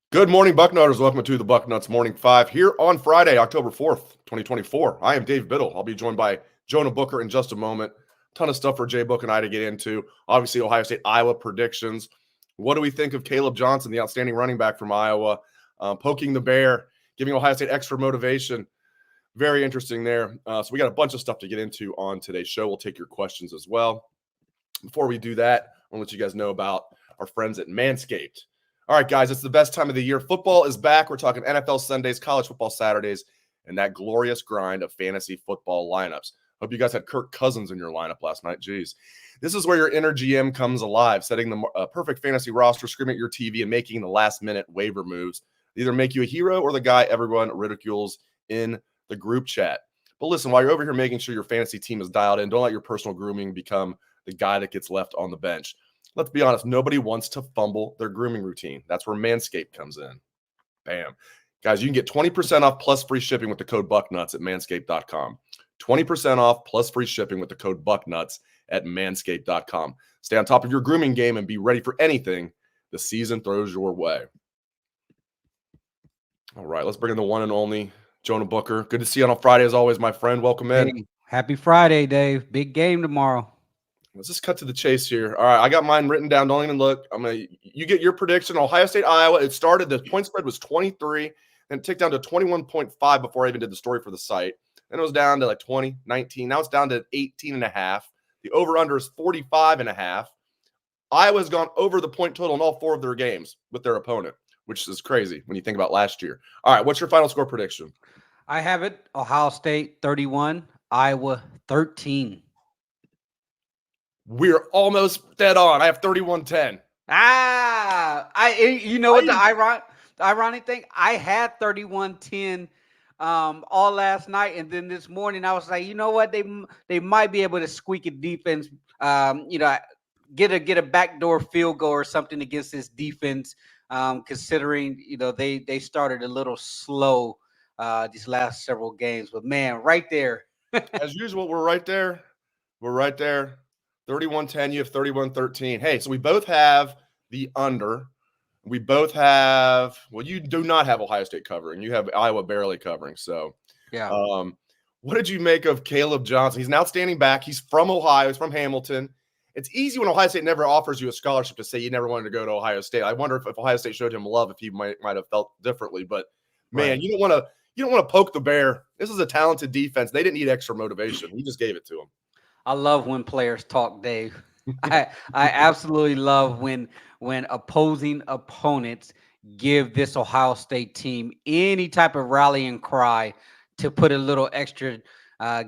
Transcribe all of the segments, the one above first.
Good morning, Bucknutters. Welcome to the Bucknuts Morning Five here on Friday, October 4th, 2024. I am Dave Biddle. I'll be joined by Jonah Booker in just a moment. Ton of stuff for Jay Book and I to get into. Obviously, Ohio State, Iowa predictions. What do we think of Caleb Johnson, the outstanding running back from Iowa, poking the bear, giving Ohio State extra motivation? Very interesting there. So we got a bunch of stuff to get into on today's show. We'll take your questions as well. Before we do that, I want to let you guys know about our friends at Manscaped. All right, guys, it's the best time of the year. Football is back. We're talking NFL Sundays, college football Saturdays, and that glorious grind of fantasy football lineups. Hope you guys had Kirk Cousins in your lineup last night. Jeez. This is where your inner GM comes alive, setting the perfect fantasy roster, screaming at your TV, and making the last-minute waiver moves. Either make you a hero or the guy everyone ridicules in the group chat. But listen, while you're over here making sure your fantasy team is dialed in, don't let your personal grooming become the guy that gets left on the bench. Let's be honest, nobody wants to fumble their grooming routine. That's where Manscaped comes in. Bam. Guys, you can get 20% off plus free shipping with the code Bucknuts at manscaped.com. 20% off plus free shipping with the code Bucknuts at manscaped.com. Stay on top of your grooming game and be ready for anything the season throws your way. All right, let's bring in the one and only Jonah Booker. Good to see you on a Friday as always, my friend. Welcome in. Hey, happy Friday, Dave. Big game tomorrow. Let's just cut to the chase here. All right, I got mine written down. Don't even look. You get your prediction. Ohio State, Iowa. It started, the point spread was 23, and it ticked down to 21.5 before I even did the story for the site. Then it was down to like 20, 19. Now it's down to 18.5. The over-under is 45.5. Iowa's gone over the point total in all four of their games with their opponent, which is crazy when you think about last year. All right, what's your final score prediction? I have it. Ohio State 31, Iowa 13. We're almost dead on. I have 31-10. You know what the ironic thing? I had 31-10 all last night, and then this morning I was like, you know what? They might be able to squeak a defense, get a backdoor field goal or something against this defense, considering they started a little slow these last several games. But man, right there. As usual, we're right there. We're right there. 31-10, you have 31-13. Hey, so we both have the under. We both have, well, you do not have Ohio State covering. You have Iowa barely covering. So, yeah. What did you make of Caleb Johnson? He's an outstanding back. He's from Ohio. He's from Hamilton. It's easy when Ohio State never offers you a scholarship to say you never wanted to go to Ohio State. I wonder if Ohio State showed him love, if he might have felt differently. But, man, right. You don't want to poke the bear. This is a talented defense. They didn't need extra motivation. He just gave it to him. I love when players talk, Dave. I absolutely love when opposing opponents give this Ohio State team any type of rallying cry to put a little extra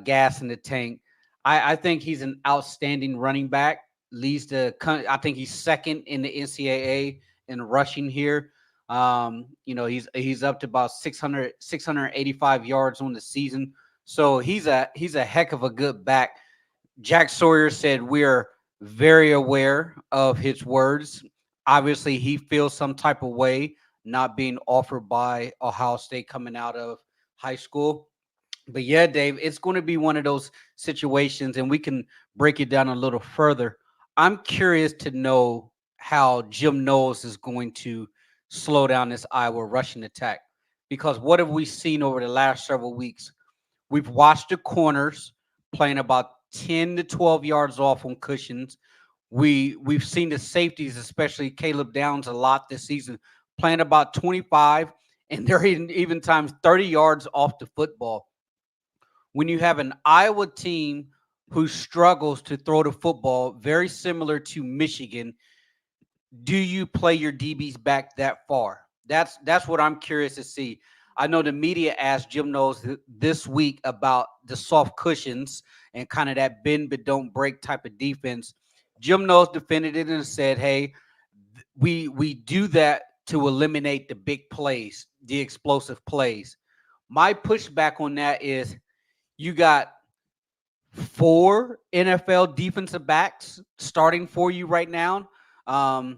gas in the tank. I think he's an outstanding running back. I think he's second in the NCAA in rushing here. He's up to about 685 yards on the season. So he's a heck of a good back. Jack Sawyer said we're very aware of his words. Obviously, he feels some type of way not being offered by Ohio State coming out of high school. But yeah, Dave, it's going to be one of those situations, and we can break it down a little further. I'm curious to know how Jim Knowles is going to slow down this Iowa rushing attack, because what have we seen over the last several weeks? We've watched the corners playing about 10 to 12 yards off on cushions. We've seen the safeties, especially Caleb Downs, a lot this season, playing about 25, and they're even times 30 yards off the football. When you have an Iowa team who struggles to throw the football, very similar to Michigan, do you play your DBs back that far? That's what I'm curious to see. I know the media asked Jim Knowles this week about the soft cushions and kind of that bend but don't break type of defense. Jim Knowles defended it and said, hey, we do that to eliminate the big plays, the explosive plays. My pushback on that is you got 4 NFL defensive backs starting for you right now. All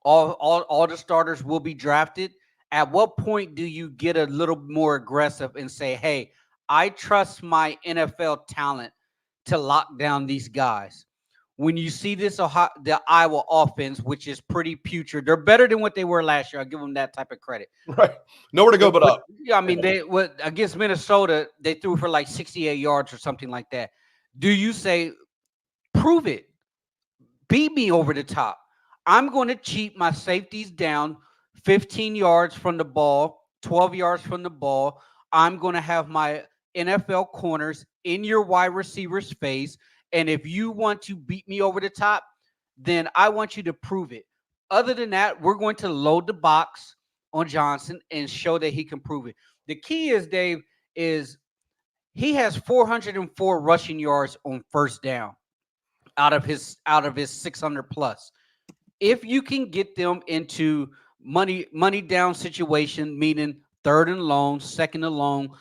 the starters will be drafted. At what point do you get a little more aggressive and say, hey, I trust my NFL talent to lock down these guys? when you see the Iowa offense, which is pretty putrid, they're better than what they were last year. I'll give them that type of credit. Right. Nowhere to go but up. Yeah, I mean, against Minnesota, they threw for like 68 yards or something like that. Do you say, prove it? Beat me over the top. I'm going to cheat my safeties down 15 yards from the ball, 12 yards from the ball. I'm going to have my NFL corners in your wide receiver's face. And if you want to beat me over the top, then I want you to prove it. Other than that, we're going to load the box on Johnson and show that he can prove it. The key is, Dave, is he has 404 rushing yards on first down out of his 600 plus. If you can get them into money down situation, meaning third and long, second and long,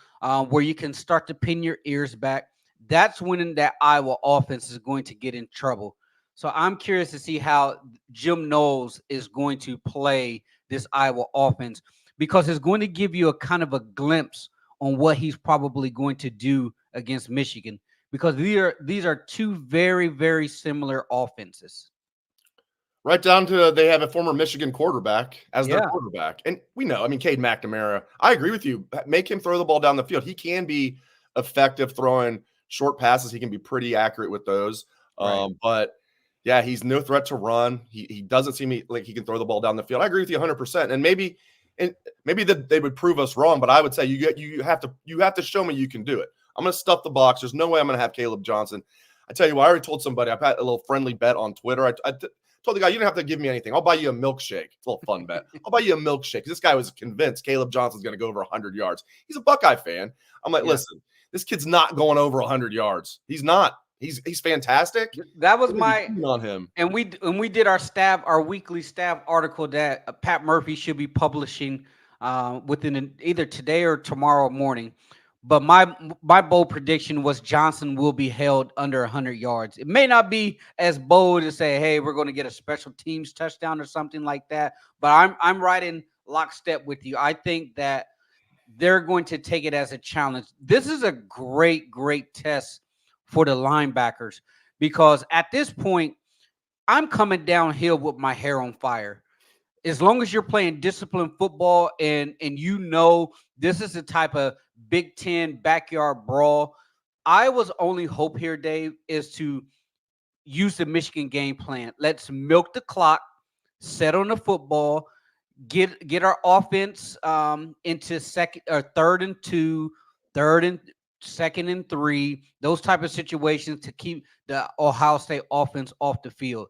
where you can start to pin your ears back, that's when that Iowa offense is going to get in trouble. So I'm curious to see how Jim Knowles is going to play this Iowa offense, because it's going to give you a kind of a glimpse on what he's probably going to do against Michigan, because these are two very, very similar offenses. Right down to they have a former Michigan quarterback as their quarterback. And we know, I mean, Cade McNamara, I agree with you. Make him throw the ball down the field. He can be effective throwing short passes. He can be pretty accurate with those. Right. But yeah, he's no threat to run. He doesn't seem like he can throw the ball down the field. I agree with you 100%. And maybe that they would prove us wrong, but I would say you have to show me you can do it. I'm going to stuff the box. There's no way I'm going to have Caleb Johnson. I tell you what, I already told somebody, I've had a little friendly bet on Twitter. I told the guy, you don't have to give me anything. I'll buy you a milkshake. It's a little fun bet. I'll buy you a milkshake. This guy was convinced Caleb Johnson's going to go over 100 yards. He's a Buckeye fan. I'm like, listen, this kid's not going over 100 yards. He's not. He's fantastic. That was my on him. And we did our weekly staff article that Pat Murphy should be publishing within either today or tomorrow morning. But my bold prediction was Johnson will be held under 100 yards. It may not be as bold as say, hey, we're going to get a special teams touchdown or something like that. But I'm right in lockstep with you. I think that they're going to take it as a challenge. This is a great, great test for the linebackers, because at this point, I'm coming downhill with my hair on fire. As long as you're playing disciplined football and you know this is the type of Big Ten backyard brawl, Iowa's only hope here, Dave, is to use the Michigan game plan. Let's milk the clock, set on the football, get our offense into third and 2, third and second and 3, those type of situations to keep the Ohio State offense off the field.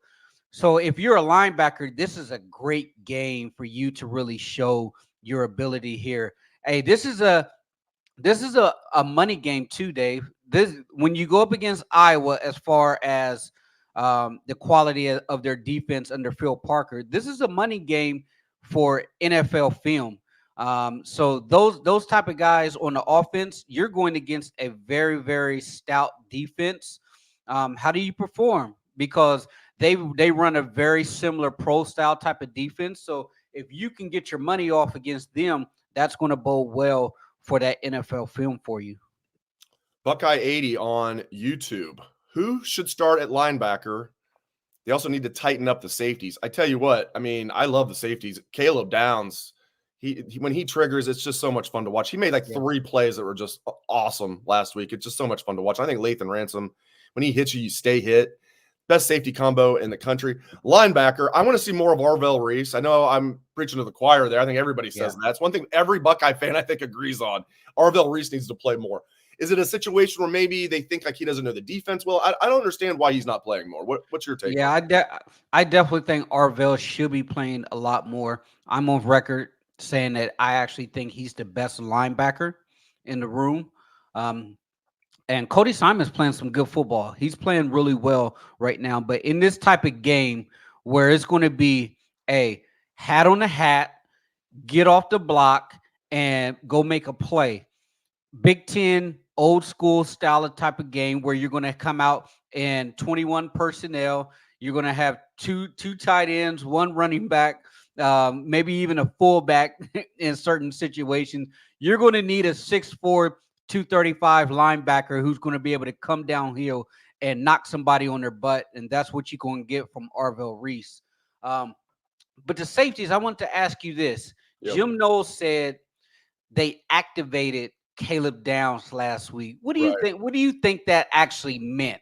So if you're a linebacker, this is a great game for you to really show your ability here. Hey, this is a money game too, Dave. This, when you go up against Iowa, as far as the quality of their defense under Phil Parker, this is a money game for NFL film. So those type of guys on the offense, you're going against a very, very stout defense. How do you perform? Because they run a very similar pro style type of defense. So if you can get your money off against them, that's going to bode well for that NFL film for you. Buckeye 80 on YouTube. Who should start at linebacker? They also need to tighten up the safeties. I tell you what, I mean, I love the safeties. Caleb Downs, he when he triggers, it's just so much fun to watch. He made like 3 plays that were just awesome last week. It's just so much fun to watch. I think Lathan Ransom, when he hits you, you stay hit. Best safety combo in the country. Linebacker, I want to see more of Arvell Reese. I know I'm preaching to the choir there. I think everybody says that. That's one thing every Buckeye fan, I think, agrees on. Arvell Reese needs to play more. Is it a situation where maybe they think like he doesn't know the defense well? I don't understand why he's not playing more. What's your take? Yeah, I definitely think Arvell should be playing a lot more. I'm on record saying that I actually think he's the best linebacker in the room. And Cody Simon's playing some good football. He's playing really well right now. But in this type of game where it's going to be a hat on the hat, get off the block, and go make a play. Big Ten, old school style of type of game where you're going to come out in 21 personnel. You're going to have two tight ends, 1 running back, maybe even a fullback in certain situations. You're going to need a 6'4", 235 linebacker who's going to be able to come downhill and knock somebody on their butt, and that's what you're going to get from Arvell Reese. But the safeties, I want to ask you this. Yep. Jim Knowles said they activated Caleb Downs last week. What do you think? What do you think that actually meant?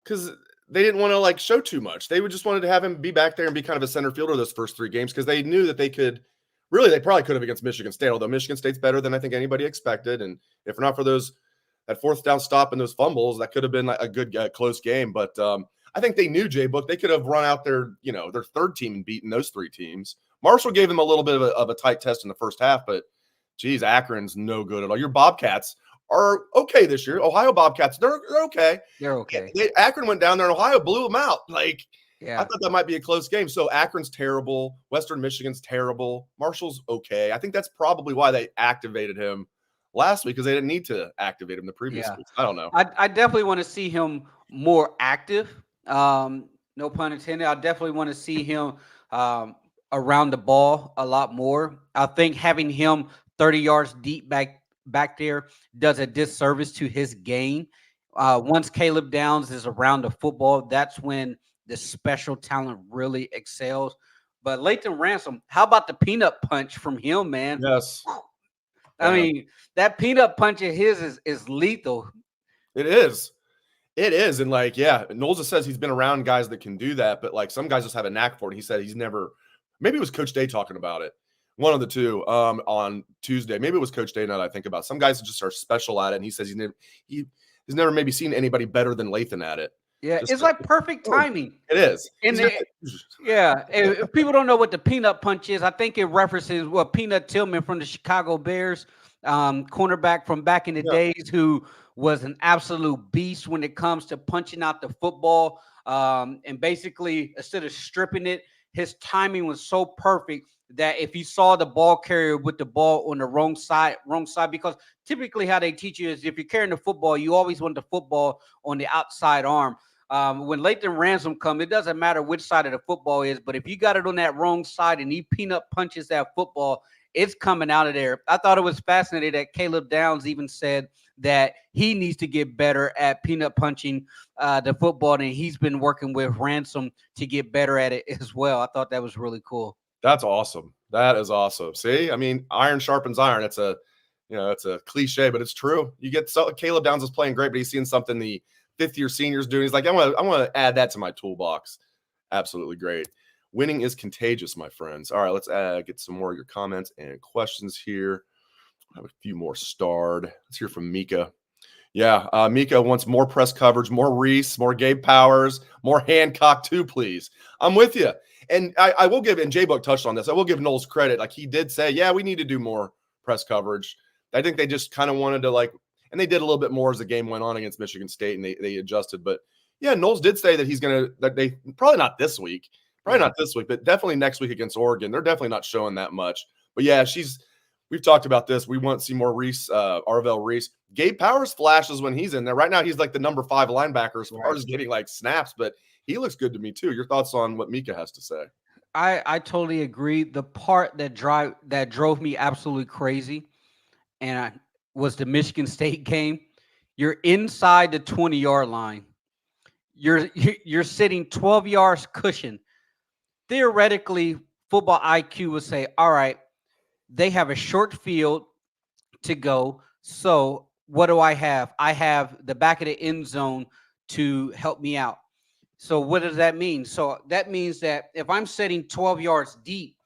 Because they didn't want to like show too much. They would just wanted to have him be back there and be kind of a center fielder those first 3 games because they knew that they could. Really, they probably could have against Michigan State, although Michigan State's better than I think anybody expected. And if not for that 4th down stop and those fumbles, that could have been like a good close game. But I think they knew J-Book. They could have run out their 3rd team and beaten those 3 teams. Marshall gave them a little bit of a tight test in the first half, but geez, Akron's no good at all. Your Bobcats are okay this year. Ohio Bobcats, they're okay. They're okay. Akron went down there and Ohio blew them out. Like, yeah. I thought that might be a close game. So Akron's terrible. Western Michigan's terrible. Marshall's okay. I think that's probably why they activated him last week because they didn't need to activate him the previous week. I don't know. I definitely want to see him more active. No pun intended. I definitely want to see him around the ball a lot more. I think having him 30 yards deep back there does a disservice to his game. Once Caleb Downs is around the football, that's when the special talent really excels. But Lathan Ransom, how about the peanut punch from him, man? Yes. I mean, that peanut punch of his is lethal. It is. It is. And like, yeah, Knowles says he's been around guys that can do that, but like some guys just have a knack for it. He said he's never, maybe it was Coach Day talking about it. One of the two on Tuesday. Maybe it was Coach Day now that I think about it. Some guys just are special at it. And he says he's never maybe seen anybody better than Lathan at it. Yeah, it's like perfect timing. It is. And if people don't know what the peanut punch is, I think it references Peanut Tillman from the Chicago Bears, cornerback from back in the days, who was an absolute beast when it comes to punching out the football. And basically, instead of stripping it, his timing was so perfect that if he saw the ball carrier with the ball on the wrong side, because typically how they teach you is if you're carrying the football, you always want the football on the outside arm. When Lathan Ransom comes, it doesn't matter which side of the football is, but if you got it on that wrong side and he peanut punches that football, it's coming out of there. I thought it was fascinating that Caleb Downs even said that he needs to get better at peanut punching the football, and he's been working with Ransom to get better at it as well. I thought that was really cool. That's awesome. That is awesome. See, I mean, iron sharpens iron. It's a cliche, but it's true. Caleb Downs is playing great, but he's seeing something the 5th-year seniors doing. He's like, I want to add that to my toolbox. Absolutely great. Winning is contagious, my friends. All right, let's get some more of your comments and questions here. I have a few more starred. Let's hear from Mika. Yeah, Mika wants more press coverage, more Reese, more Gabe Powers, more Hancock too, please. I'm with you. And I will give, and J-Book touched on this, I will give Knowles credit. Like, he did say, yeah, we need to do more press coverage. I think they just kind of wanted to and they did a little bit more as the game went on against Michigan State, and they adjusted. But yeah, Knowles did say that they probably not this week, but definitely next week against Oregon. They're definitely not showing that much. But yeah, we've talked about this. We want to see more Reese, Arvell Reese. Gabe Powers flashes when he's in there. Right now, he's like the number 5 linebacker as far as getting like snaps, but he looks good to me too. Your thoughts on what Mika has to say? I totally agree. The part that drove me absolutely crazy, and was the Michigan State game. You're inside the 20-yard line. You're sitting 12 yards cushion. Theoretically, football IQ would say, all right, they have a short field to go. So what do I have? I have the back of the end zone to help me out. So what does that mean? So that means that if I'm sitting 12 yards deep,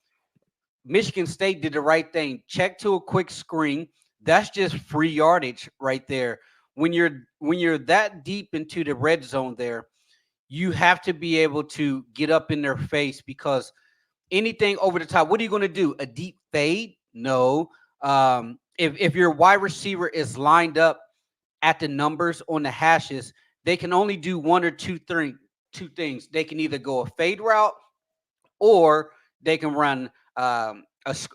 Michigan State did the right thing. Check to a quick screen. That's just free yardage right there. When you're that deep into the red zone there, you have to be able to get up in their face, because anything over the top, what are you going to do? A deep fade? No. If your wide receiver is lined up at the numbers on the hashes, they can only do one or two things. They can either go a fade route, or they can run a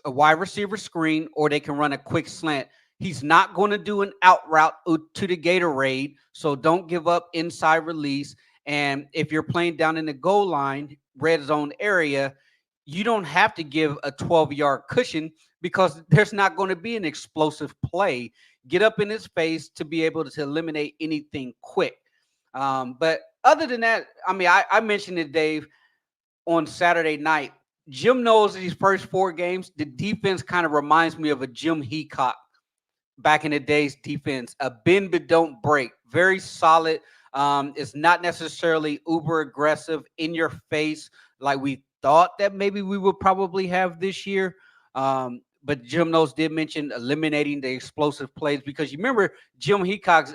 wide receiver screen, or they can run a quick slant. He's not going to do an out route to the Gatorade, so don't give up inside release. And if you're playing down in the goal line, red zone area, you don't have to give a 12-yard cushion, because there's not going to be an explosive play. Get up in his face to be able to eliminate anything quick. But other than that, I mean, I mentioned it, Dave, on Saturday night. Jim knows these first 4 games, the defense kind of reminds me of a Jim Heacock back in the day's defense. A bend but don't break. Very solid. It's not necessarily uber aggressive in your face like we thought that maybe we would probably have this year. But Jim Knowles did mention eliminating the explosive plays because you remember Jim Heacock's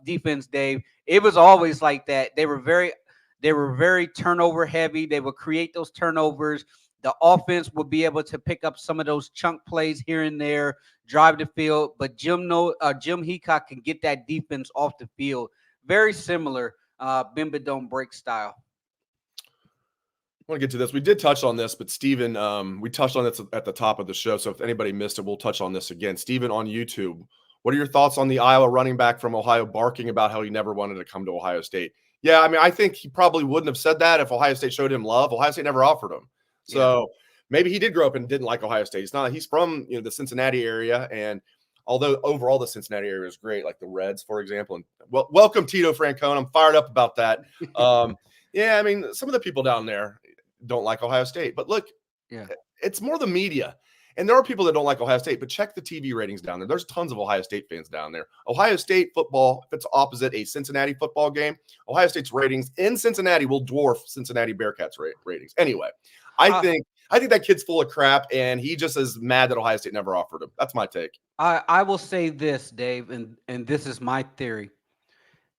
defense, Dave. It was always like that. They were very turnover heavy. They would create those turnovers. The offense would be able to pick up some of those chunk plays here and there, drive the field. But Jim Heacock can get that defense off the field. Very similar, bend but don't break style. I want to get to this. We did touch on this, but Steven, we touched on this at the top of the show. So if anybody missed it, we'll touch on this again. Steven on YouTube, what are your thoughts on the Iowa running back from Ohio barking about how he never wanted to come to Ohio State? Yeah, I mean, I think he probably wouldn't have said that if Ohio State showed him love. Ohio State never offered him. So maybe he did grow up and didn't like Ohio State. He's from the Cincinnati area, and although overall the Cincinnati area is great, like the Reds, for example. And welcome Tito Francone. I'm fired up about that. Yeah, I mean, some of the people down there don't like Ohio State, but look, it's more the media. And there are people that don't like Ohio State, but check the TV ratings down there. There's tons of Ohio State fans down there. Ohio State football, if it's opposite a Cincinnati football game, Ohio State's ratings in Cincinnati will dwarf Cincinnati Bearcats ratings. Anyway, I think that kid's full of crap, and he just is mad that Ohio State never offered him. That's my take. I will say this, Dave, and this is my theory.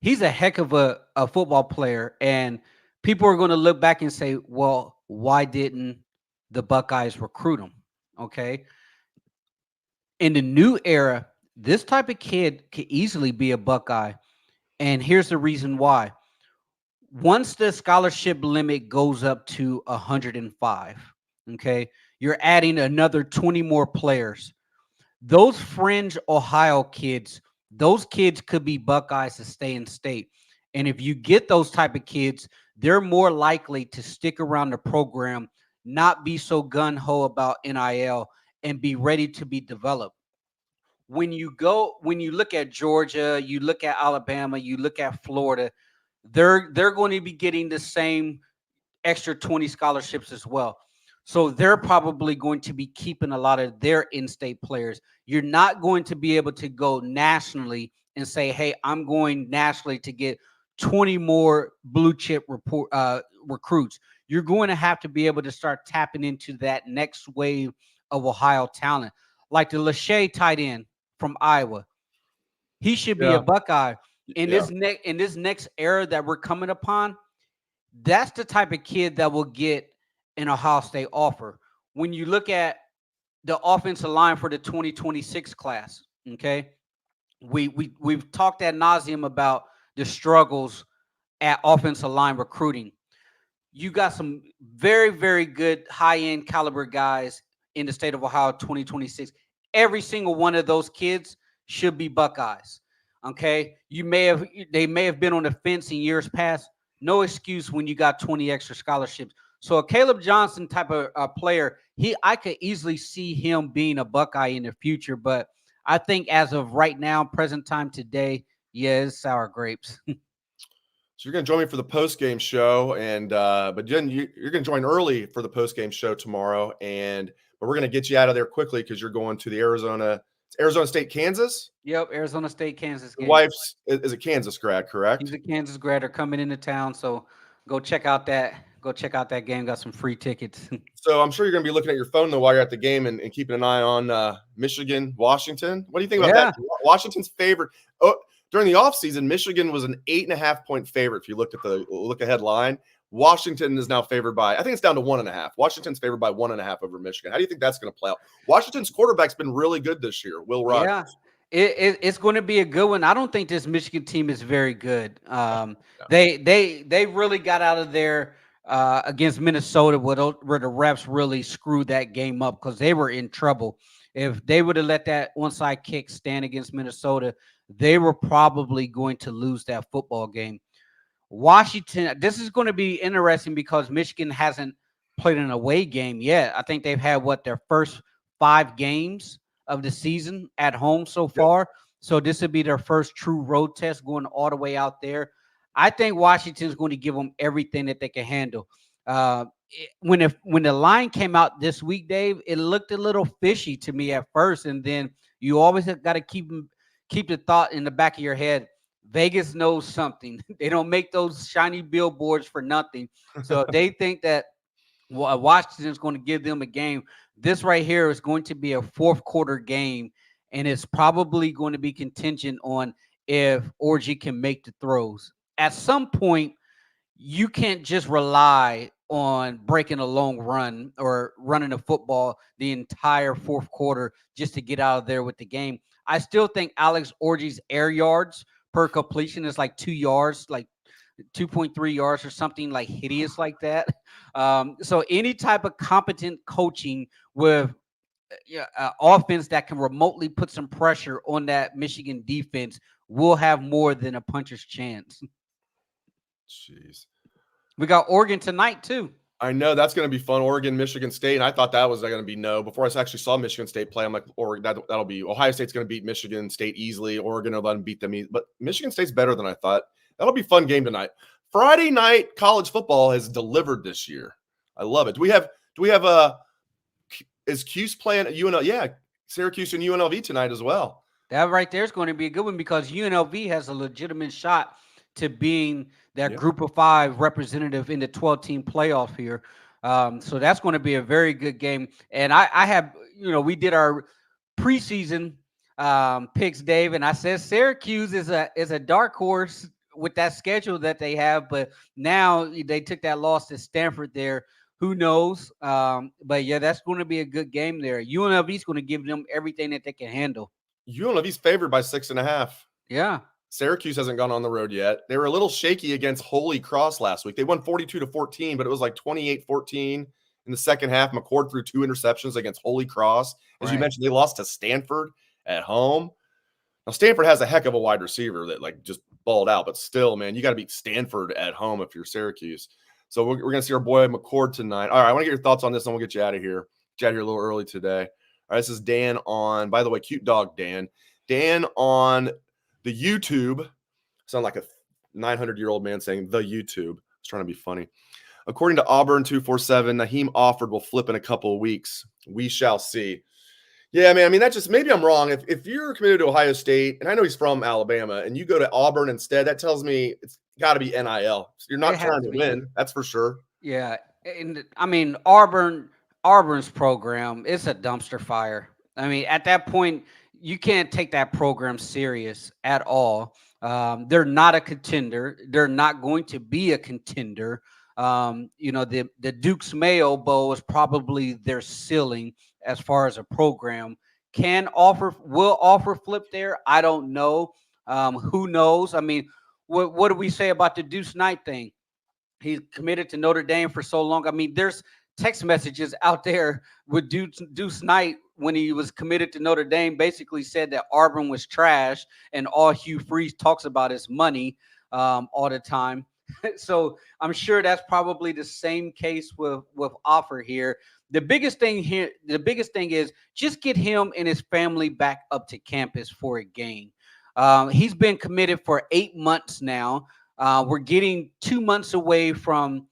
He's a heck of a football player, and people are going to look back and say, well, why didn't the Buckeyes recruit him? Okay. In the new era, this type of kid could easily be a Buckeye. And here's the reason why. Once the scholarship limit goes up to 105, okay, you're adding another 20 more players. Those fringe Ohio kids, those kids could be Buckeyes to stay in state. And if you get those type of kids, they're more likely to stick around the program, not be so gun-ho about NIL, and be ready to be developed. When you look at Georgia, you look at Alabama, you look at Florida, they're going to be getting the same extra 20 scholarships as well. So they're probably going to be keeping a lot of their in-state players. You're not going to be able to go nationally and say, hey, I'm going nationally to get 20 more blue chip recruits. You're going to have to be able to start tapping into that next wave of Ohio talent, like the Lachey tight end from Iowa. He should be a Buckeye in this next era that we're coming upon. That's the type of kid that will get an Ohio State offer. When you look at the offensive line for the 2026 class, okay, we've talked ad nauseum about the struggles at offensive line recruiting. You got some very, very good high-end caliber guys in the state of Ohio 2026. Every single one of those kids should be Buckeyes. Okay. They may have been on the fence in years past. No excuse when you got 20 extra scholarships. So a Caleb Johnson type of player, I could easily see him being a Buckeye in the future. But I think as of right now, present time today, it's sour grapes. So you're going to join me for the post-game show, but Jen, you're going to join early for the post-game show tomorrow, but we're going to get you out of there quickly because you're going to the Arizona State, Kansas? Yep, Arizona State, Kansas game. Your wife's is a Kansas grad, correct? He's a Kansas grad. They're coming into town, so go check out that game. Got some free tickets. So I'm sure you're going to be looking at your phone though while you're at the game and keeping an eye on Michigan, Washington. What do you think about that? Washington's favorite. During the offseason, Michigan was an 8.5-point favorite. If you looked at the look-ahead line, Washington is now favored by, I think it's down to 1.5. Washington's favored by 1.5 over Michigan. How do you think that's going to play out? Washington's quarterback's been really good this year, Will Rogers. Yeah, it's going to be a good one. I don't think this Michigan team is very good. They really got out of there against Minnesota where the refs really screwed that game up because they were in trouble. If they would have let that onside kick stand against Minnesota, they were probably going to lose that football game. Washington, this is going to be interesting because Michigan hasn't played an away game yet. I think they've had their first 5 games of the season at home so far. So this would be their first true road test going all the way out there. I think Washington's going to give them everything that they can handle. When the line came out this week, Dave, it looked a little fishy to me at first, and then you always got to keep the thought in the back of your head. Vegas knows something. They don't make those shiny billboards for nothing. So if they think that Washington's going to give them a game, this right here is going to be a fourth quarter game, and it's probably going to be contingent on if Orgy can make the throws. At some point, you can't just rely on breaking a long run or running a football the entire fourth quarter just to get out of there with the game. I still think Alex Orgy's air yards per completion is like 2 yards, like 2.3 yards or something like hideous like that. So any type of competent coaching with offense that can remotely put some pressure on that Michigan defense will have more than a puncher's chance. Jeez. We got Oregon tonight too. I know that's going to be fun. Oregon, Michigan State. And I thought that was going to be no. Before I actually saw Michigan State play, I'm like, Oregon, that'll be Ohio State's going to beat Michigan State easily. Oregon will let them beat them easily. But Michigan State's better than I thought. That'll be a fun game tonight. Friday night college football has delivered this year. I love it. Do we have is Cuse playing at UNLV? Yeah, Syracuse and UNLV tonight as well. That right there is going to be a good one because UNLV has a legitimate shot to being that group of 5 representative in the 12-team playoff here. So that's going to be a very good game. And I have, we did our preseason picks, Dave, and I said Syracuse is a dark horse with that schedule that they have, but now they took that loss to Stanford there. Who knows? But yeah, that's going to be a good game there. UNLV is going to give them everything that they can handle. UNLV's favored by 6.5. Yeah. Syracuse hasn't gone on the road yet. They were a little shaky against Holy Cross last week. They won 42-14, but it was like 28-14 in the second half. McCord threw 2 interceptions against Holy Cross. As you mentioned, they lost to Stanford at home. Now, Stanford has a heck of a wide receiver that like just balled out, but still, man, you got to beat Stanford at home if you're Syracuse. So we're going to see our boy McCord tonight. All right, I want to get your thoughts on this, and we'll get you out of here. Get you out of here a little early today. All right, this is Dan on, by the way, cute dog Dan. Dan on the YouTube. Sound like a 900-year-old man saying the YouTube. I was trying to be funny. According to Auburn 247, Nahem Offord will flip in a couple of weeks. We shall see. Yeah, man, I mean, that just, maybe I'm wrong. If you're committed to Ohio State, and I know he's from Alabama, and you go to Auburn instead, that tells me it's got to be NIL. So you're not trying to win. That's for sure. Yeah. And I mean, Auburn's program, it's a dumpster fire. I mean, at that point, you can't take that program serious at all. They're not a contender. They're not going to be a contender. The Duke's Mayo Bowl is probably their ceiling as far as a program. Will offer flip there? I don't know. Who knows? I mean, what do we say about the Deuce Knight thing? He's committed to Notre Dame for so long. I mean, there's text messages out there with Deuce Knight when he was committed to Notre Dame, basically said that Auburn was trash, and all Hugh Freeze talks about is money all the time. So I'm sure that's probably the same case with Offer here. The biggest thing is just get him and his family back up to campus for a game. He's been committed for 8 months now. We're getting 2 months away from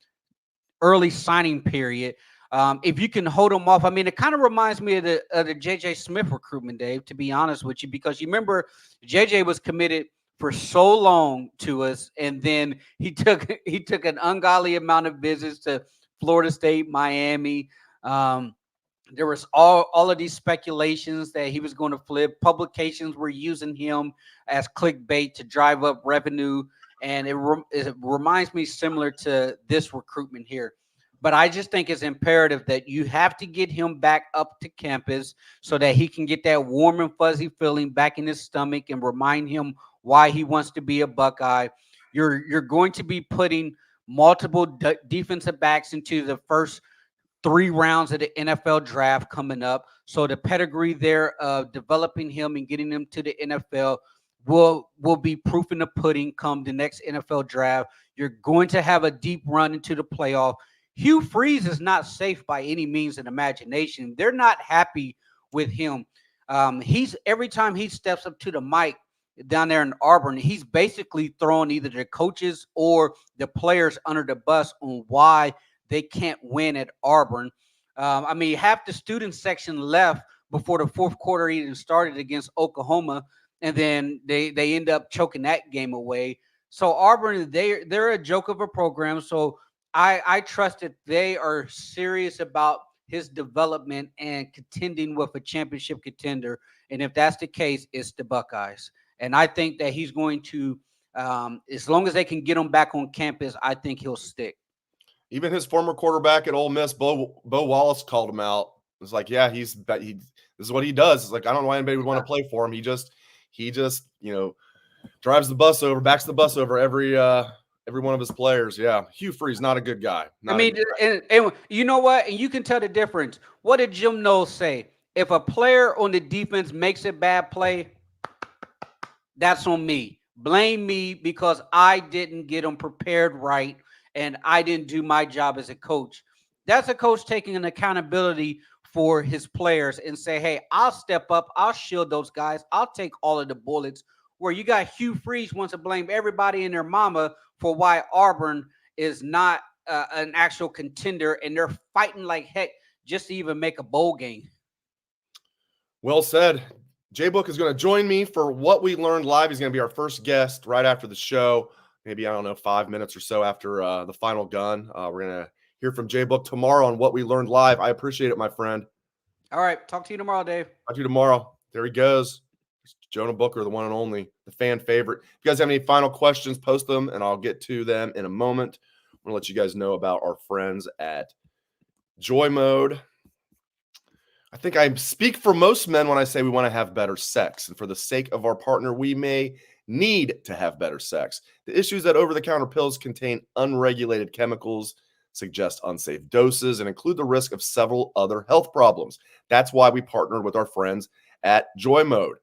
early signing period. If you can hold him off, I mean, it kind of reminds me of the JJ Smith recruitment, Dave, to be honest with you, because you remember JJ was committed for so long to us, and then he took an ungodly amount of visits to Florida State, Miami. There was all of these speculations that he was going to flip. Publications were using him as clickbait to drive up revenue, and it reminds me similar to this recruitment here. But I just think it's imperative that you have to get him back up to campus so that he can get that warm and fuzzy feeling back in his stomach and remind him why he wants to be a Buckeye. You're going to be putting multiple defensive backs into the first 3 rounds of the NFL draft coming up. So the pedigree there of developing him and getting him to the NFL will be proof in the pudding come the next NFL draft. You're going to have a deep run into the playoff. Hugh Freeze is not safe by any means of imagination. They're not happy with him. Every time he steps up to the mic, down there in Auburn, he's basically throwing either the coaches or the players under the bus on why they can't win at Auburn. I mean, half the student section left before the fourth quarter even started against Oklahoma, and then they end up choking that game away. So Auburn, they're a joke of a program. So I trust that they are serious about his development and contending with a championship contender. And if that's the case, it's the Buckeyes. And I think that he's going to, as long as they can get him back on campus, I think he'll stick. Even his former quarterback at Ole Miss, Bo Wallace, called him out. It's like, yeah, this is what he does. It's like, I don't know why anybody would want to play for him. He just drives the bus over, backs the bus over every one of his players. Yeah, Hugh Freeze, not a good guy. And you know what? And you can tell the difference. What did Jim Knowles say? If a player on the defense makes a bad play, that's on me. Blame me because I didn't get them prepared right and I didn't do my job as a coach. That's a coach taking an accountability for his players and say, hey, I'll step up. I'll shield those guys. I'll take all of the bullets. Where you got Hugh Freeze wants to blame everybody and their mama for why Auburn is not an actual contender, and they're fighting like heck just to even make a bowl game. Well said. J-Book is going to join me for What We Learned Live. He's going to be our first guest right after the show. Maybe, 5 minutes or so after the final gun. We're going to hear from J-Book tomorrow on What We Learned Live. I appreciate it, my friend. All right. Talk to you tomorrow, Dave. Talk to you tomorrow. There he goes. Jonah Booker, the one and only, the fan favorite. If you guys have any final questions, post them, and I'll get to them in a moment. I'm going to let you guys know about our friends at Joy Mode. I think I speak for most men when I say we want to have better sex. And for the sake of our partner, we may need to have better sex. The issue is that over-the-counter pills contain unregulated chemicals, suggest unsafe doses, and include the risk of several other health problems. That's why we partnered with our friends at Joy Mode.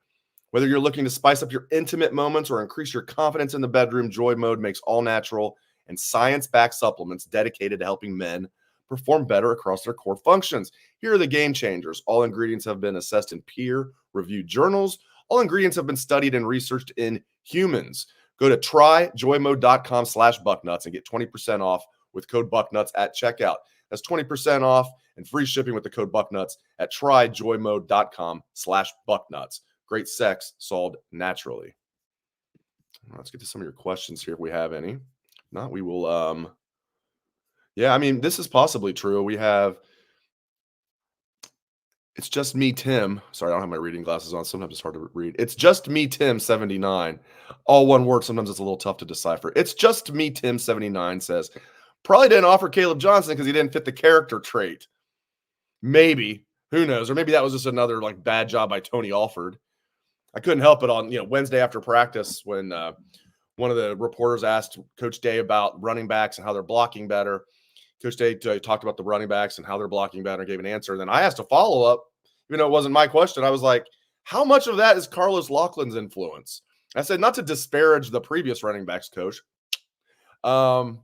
Whether you're looking to spice up your intimate moments or increase your confidence in the bedroom, Joy Mode makes all-natural and science-backed supplements dedicated to helping men perform better across their core functions. Here are the game changers. All ingredients have been assessed in peer-reviewed journals. All ingredients have been studied and researched in humans. Go to tryjoymode.com/bucknuts and get 20% off with code Bucknuts at checkout. That's 20% off and free shipping with the code Bucknuts at tryjoymode.com/bucknuts. Great sex solved naturally. Let's get to some of your questions here if we have any. If not, we will this is possibly true. We have It's Just Me Tim. Sorry, I don't have my reading glasses on. Sometimes it's hard to read. It's Just Me Tim 79. All one word. Sometimes it's a little tough to decipher. It's Just Me Tim 79 says, probably didn't offer Caleb Johnson because he didn't fit the character trait. Maybe. Who knows? Or maybe that was just another bad job by Tony Offord. I couldn't help it on Wednesday after practice when one of the reporters asked Coach Day about running backs and how they're blocking better. Coach Day talked about the running backs and how they're blocking better and gave an answer. Then I asked a follow-up, even though it wasn't my question. I was like, how much of that is Carlos Loughlin's influence? I said, not to disparage the previous running backs coach. I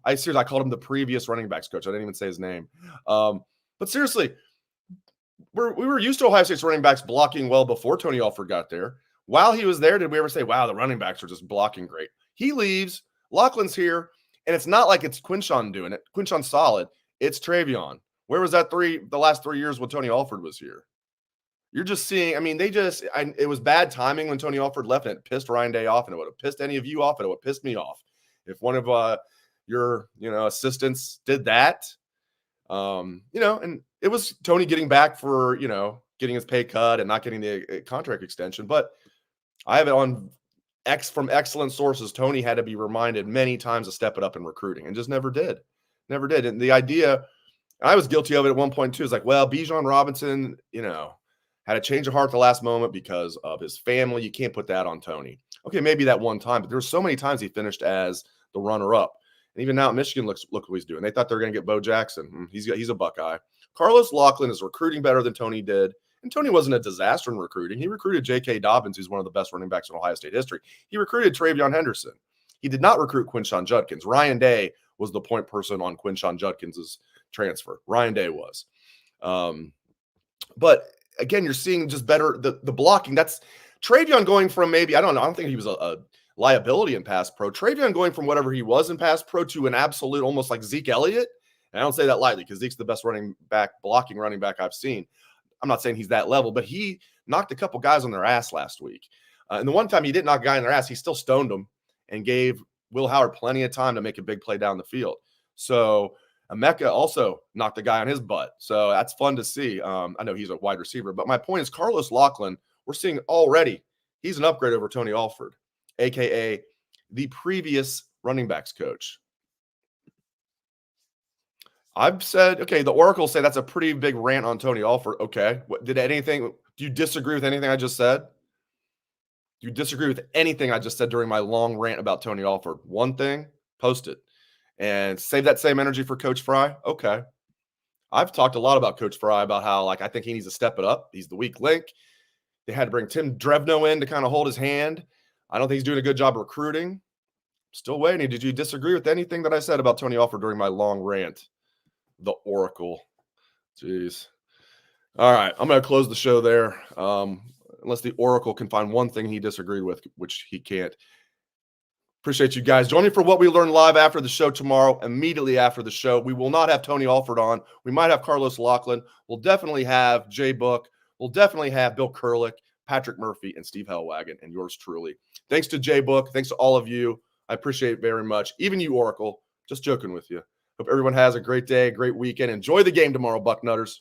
called him the previous running backs coach. I didn't even say his name. But seriously, we were used to Ohio State's running backs blocking well before Tony Offord got there. While he was there, did we ever say, wow, the running backs are just blocking great? He leaves, Loughlin's here, and it's not like it's Quinshon doing it. Quinshon's solid. It's Travion. Where was that the last 3 years when Tony Offord was here? You're just seeing, it was bad timing when Tony Offord left, and it pissed Ryan Day off, and it would have pissed any of you off, and it would have pissed me off. If one of your assistants did that, and it was Tony getting back for, getting his pay cut and not getting the contract extension. But I have it on from excellent sources. Tony had to be reminded many times to step it up in recruiting and just never did. Never did. And the idea, I was guilty of it at one point too, is like, well, Bijan Robinson, had a change of heart at the last moment because of his family. You can't put that on Tony. Okay, maybe that one time, but there were so many times he finished as the runner-up. And even now at Michigan, look what he's doing. They thought they were going to get Bo Jackson. He's a Buckeye. Carlos Loughlin is recruiting better than Tony did. And Tony wasn't a disaster in recruiting. He recruited J.K. Dobbins, who's one of the best running backs in Ohio State history. He recruited Travion Henderson. He did not recruit Quinshon Judkins. Ryan Day was the point person on Quinshon Judkins' transfer. Ryan Day was. But again, you're seeing just better the blocking. That's Travion going from maybe, I don't know, I don't think he was a liability in pass pro. Travion going from whatever he was in pass pro to an absolute, almost like Zeke Elliott. And I don't say that lightly because Zeke's the best blocking running back I've seen. I'm not saying he's that level, but he knocked a couple guys on their ass last week. And the one time he didn't knock a guy on their ass, he still stoned them and gave Will Howard plenty of time to make a big play down the field. So Emeka also knocked a guy on his butt. So that's fun to see. I know he's a wide receiver, but my point is Carlos Lachlan, we're seeing already, he's an upgrade over Tony Alford, a.k.a. the previous running backs coach. I've said, okay, the Oracle say that's a pretty big rant on Tony Alford. Okay. Do you disagree with anything I just said? Do you disagree with anything I just said during my long rant about Tony Alford? One thing, post it. And save that same energy for Coach Fry. Okay. I've talked a lot about Coach Fry, about how, like, I think he needs to step it up. He's the weak link. They had to bring Tim Drevno in to kind of hold his hand. I don't think he's doing a good job recruiting. Still waiting. Did you disagree with anything that I said about Tony Alford during my long rant? The Oracle. Jeez. All right. I'm going to close the show there. Unless the Oracle can find one thing he disagreed with, which he can't. Appreciate you guys. Join me for What We Learn live after the show tomorrow, immediately after the show. We will not have Tony Alford on. We might have Carlos Lachlan. We'll definitely have Jay Book. We'll definitely have Bill Kurlick, Patrick Murphy, and Steve Hellwagon, and yours truly. Thanks to Jay Book. Thanks to all of you. I appreciate it very much. Even you, Oracle. Just joking with you. Hope everyone has a great day, great weekend. Enjoy the game tomorrow, Bucknutters.